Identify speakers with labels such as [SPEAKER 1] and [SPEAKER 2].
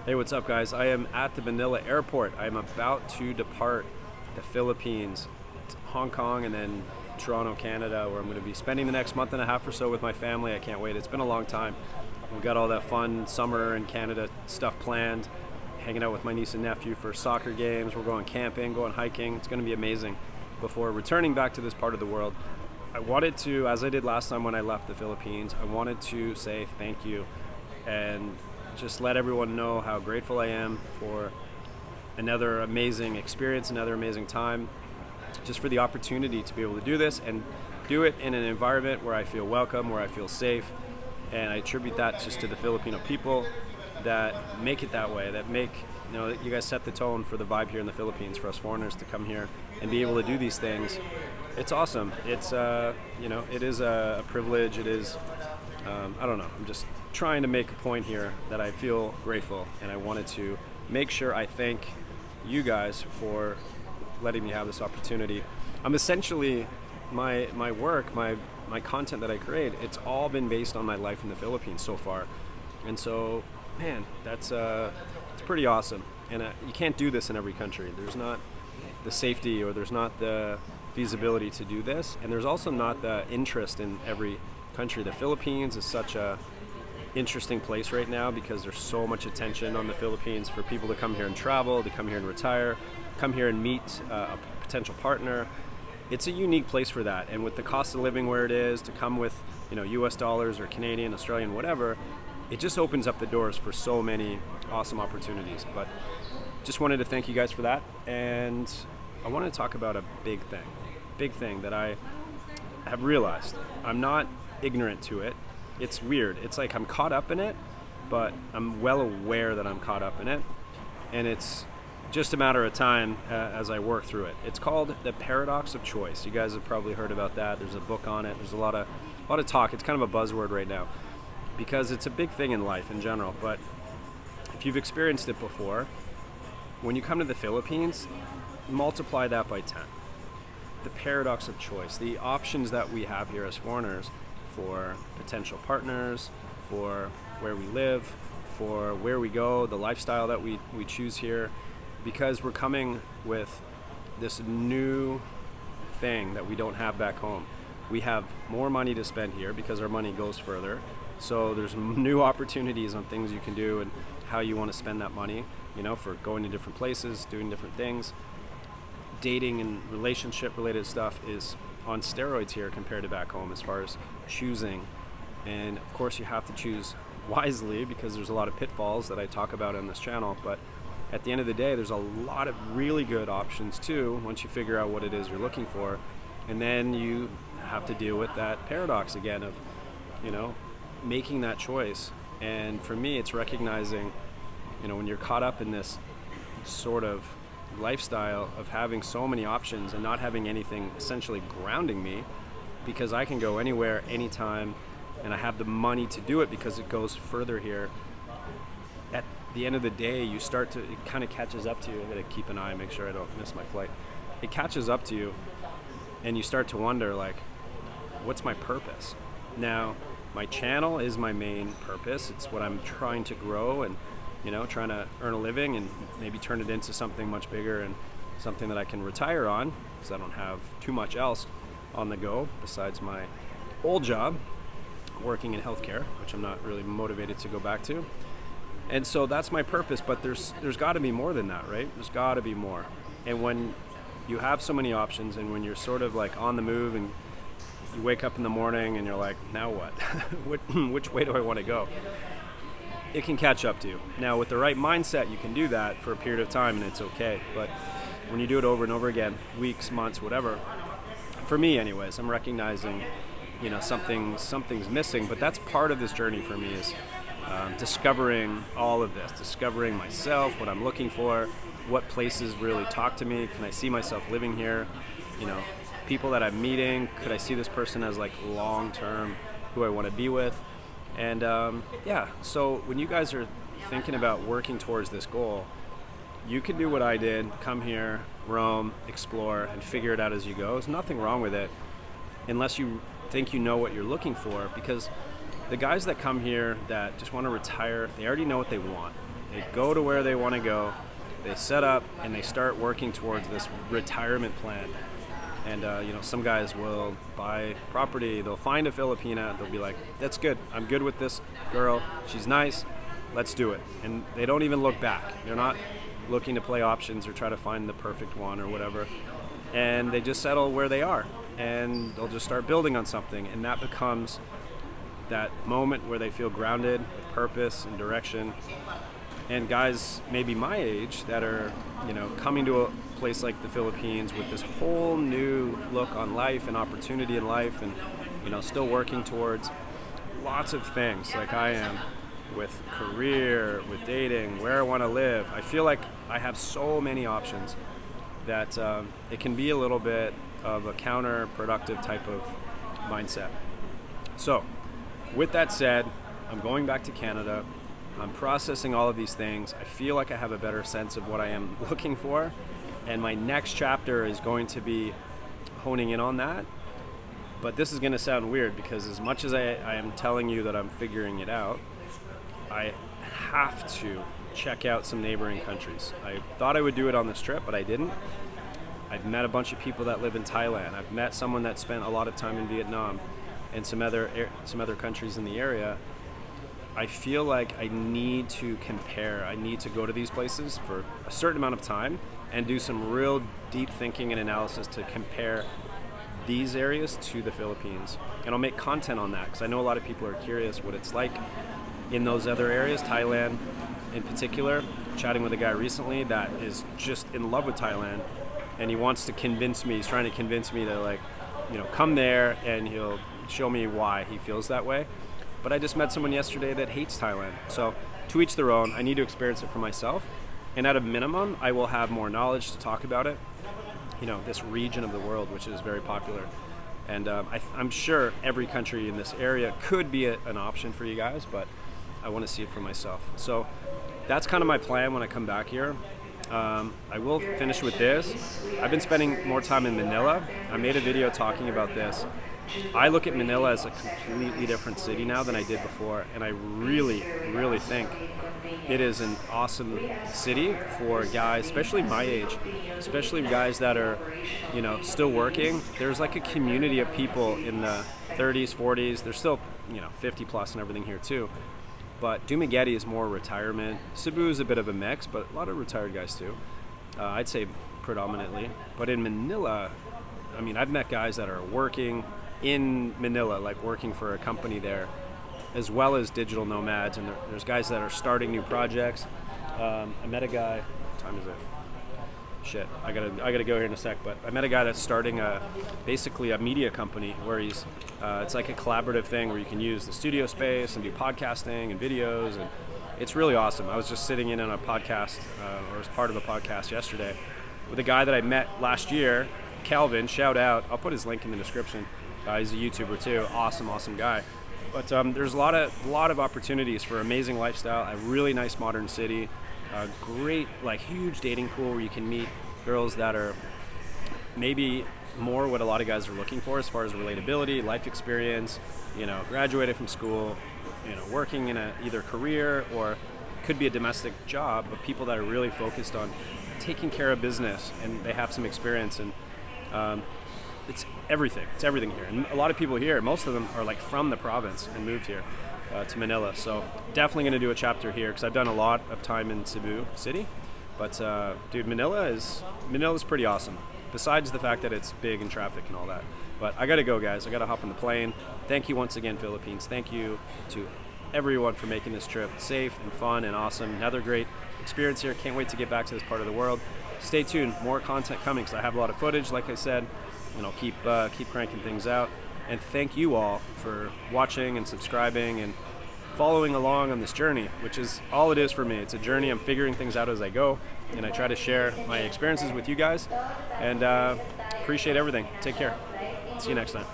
[SPEAKER 1] Hey, what's up, guys? I am at the Manila airport. I'm about to depart the Philippines, Hong Kong, and then Toronto, Canada, where I'm going to be spending the next month and a half or so with my family. I can't wait. It's been a long time. We've got all that fun summer in Canada stuff planned, hanging out with my niece and nephew for soccer games. We're going camping, going hiking. It's going to be amazing before returning back to this part of the world. I wanted to, as I did last time when I left the Philippines, I wanted to say thank you and just let everyone know how grateful I am for another amazing experience, another amazing time, just for the opportunity to be able to do this and do it in an environment where I feel welcome, where I feel safe. And I attribute that just to the Filipino people that make it that way, that make, that you guys set the tone for the vibe here in the Philippines for us foreigners to come here and be able to do these things. It's awesome. It's, it is a privilege. It is, I don't know, I'm just trying to make a point here that I feel grateful, and I wanted to make sure I thank you guys for letting me have this opportunity. I'm essentially, my work, my content that I create, it's all been based on my life in the Philippines so far. And so, man, that's it's pretty awesome. And you can't do this in every country. There's not the safety, or there's not the feasibility to do this, and there's also not the interest in every country. The Philippines is such a interesting place right now because there's so much attention on the Philippines for people to come here and travel, to come here and retire, come here and meet a potential partner. It's a unique place for that, and with the cost of living where it is, to come with US dollars or Canadian, Australian, whatever, it just opens up the doors for so many awesome opportunities. But just wanted to thank you guys for that, and I want to talk about a big thing that I have realized. I'm not ignorant to it. It's weird. It's like I'm caught up in it, but I'm well aware that I'm caught up in it, and it's just a matter of time as I work through it. It's called the paradox of choice. You guys have probably heard about that. There's a book on it. There's a lot of talk. It's kind of a buzzword right now because it's a big thing in life in general. But if you've experienced it before, when you come to the Philippines, multiply that by 10. The paradox of choice, the options that we have here as foreigners for potential partners, for where we live, for where we go, the lifestyle that we choose here, because we're coming with this new thing that we don't have back home. We have more money to spend here because our money goes further. So there's new opportunities on things you can do and how you want to spend that money, for going to different places, doing different things. Dating and relationship related stuff is on steroids here compared to back home as far as choosing. And of course you have to choose wisely because there's a lot of pitfalls that I talk about on this channel, but at the end of the day there's a lot of really good options too once you figure out what it is you're looking for. And then you have to deal with that paradox again of making that choice. And for me it's recognizing when you're caught up in this sort of lifestyle of having so many options and not having anything essentially grounding me, because I can go anywhere, anytime, and I have the money to do it because it goes further here. At the end of the day, it kind of catches up to you. I'm going to keep an eye, make sure I don't miss my flight. It catches up to you, and you start to wonder, what's my purpose? Now, my channel is my main purpose. It's what I'm trying to grow and trying to earn a living and maybe turn it into something much bigger and something that I can retire on, because I don't have too much else on the go besides my old job working in healthcare, which I'm not really motivated to go back to. And so that's my purpose, but there's got to be more than that, right? There's got to be more. And when you have so many options, and when you're sort of on the move, and you wake up in the morning and you're like, now what? Which way do I want to go? It can catch up to you. Now, with the right mindset, you can do that for a period of time, and it's okay. But when you do it over and over again, weeks, months, whatever, for me anyways, I'm recognizing, something's missing. But that's part of this journey for me, is discovering all of this, discovering myself, what I'm looking for, what places really talk to me. Can I see myself living here? People that I'm meeting, could I see this person as long-term, who I want to be with? And so when you guys are thinking about working towards this goal, you can do what I did, come here, roam, explore, and figure it out as you go. There's nothing wrong with it unless you think you know what you're looking for, because the guys that come here that just want to retire, they already know what they want. They go to where they want to go, they set up, and they start working towards this retirement plan. And some guys will buy property, they'll find a Filipina, they'll be like, that's good, I'm good with this girl, she's nice, let's do it. And they don't even look back. They're not looking to play options or try to find the perfect one or whatever. And they just settle where they are, and they'll just start building on something, and that becomes that moment where they feel grounded with purpose and direction. And guys maybe my age that are coming to a place like the Philippines with this whole new look on life and opportunity in life, and still working towards lots of things like I am, with career, with dating, where I want to live. I feel like I have so many options that it can be a little bit of a counterproductive type of mindset. So with that said, I'm going back to Canada. I'm processing all of these things. I feel like I have a better sense of what I am looking for, and my next chapter is going to be honing in on that. But this is going to sound weird, because as much as I am telling you that I'm figuring it out, I have to check out some neighboring countries. I thought I would do it on this trip, but I didn't. I've met a bunch of people that live in Thailand. I've met someone that spent a lot of time in Vietnam and some other countries in the area. I feel like I need to compare. I need to go to these places for a certain amount of time and do some real deep thinking and analysis to compare these areas to the Philippines. And I'll make content on that, because I know a lot of people are curious what it's like in those other areas, Thailand in particular. Chatting with a guy recently that is just in love with Thailand, and he wants to convince me, he's trying to convince me to come there, and he'll show me why he feels that way. But I just met someone yesterday that hates Thailand. So to each their own. I need to experience it for myself. And at a minimum, I will have more knowledge to talk about it. This region of the world, which is very popular. And I'm sure every country in this area could be an option for you guys, but I want to see it for myself. So that's kind of my plan when I come back here. I will finish with this. I've been spending more time in Manila. I made a video talking about this. I look at Manila as a completely different city now than I did before, and I really, really think it is an awesome city for guys, especially my age, especially guys that are, still working. There's like a community of people in the 30s, 40s. There's still, 50 plus and everything here too. But Dumaguete is more retirement. Cebu is a bit of a mix, but a lot of retired guys too. I'd say predominantly. But in Manila, I've met guys that are working in Manila, like working for a company there, as well as digital nomads, and there's guys that are starting new projects. I met a guy, what time is it? Shit, I gotta go here in a sec, but I met a guy that's starting basically a media company where he's, it's like a collaborative thing where you can use the studio space and do podcasting and videos, and it's really awesome. I was just sitting in on a podcast, or as part of a podcast yesterday, with a guy that I met last year, Calvin, shout out, I'll put his link in the description. He's a YouTuber too, awesome guy. But there's a lot of opportunities for amazing lifestyle, a really nice modern city, a great, huge dating pool where you can meet girls that are maybe more what a lot of guys are looking for as far as relatability, life experience, graduated from school, working in a either career or could be a domestic job, but people that are really focused on taking care of business and they have some experience, and it's everything here. And a lot of people here, most of them are from the province and moved here to Manila. So definitely going to do a chapter here, because I've done a lot of time in Cebu City. But dude, Manila's pretty awesome, besides the fact that it's big and traffic and all that. But I got to go, guys. I got to hop on the plane. Thank you once again, Philippines. Thank you to everyone for making this trip safe and fun and awesome. Another great experience here. Can't wait to get back to this part of the world. Stay tuned. More content coming, because I have a lot of footage, like I said. And I'll keep cranking things out. And thank you all for watching and subscribing and following along on this journey, which is all it is for me. It's a journey. I'm figuring things out as I go, and I try to share my experiences with you guys. And appreciate everything. Take care. See you next time.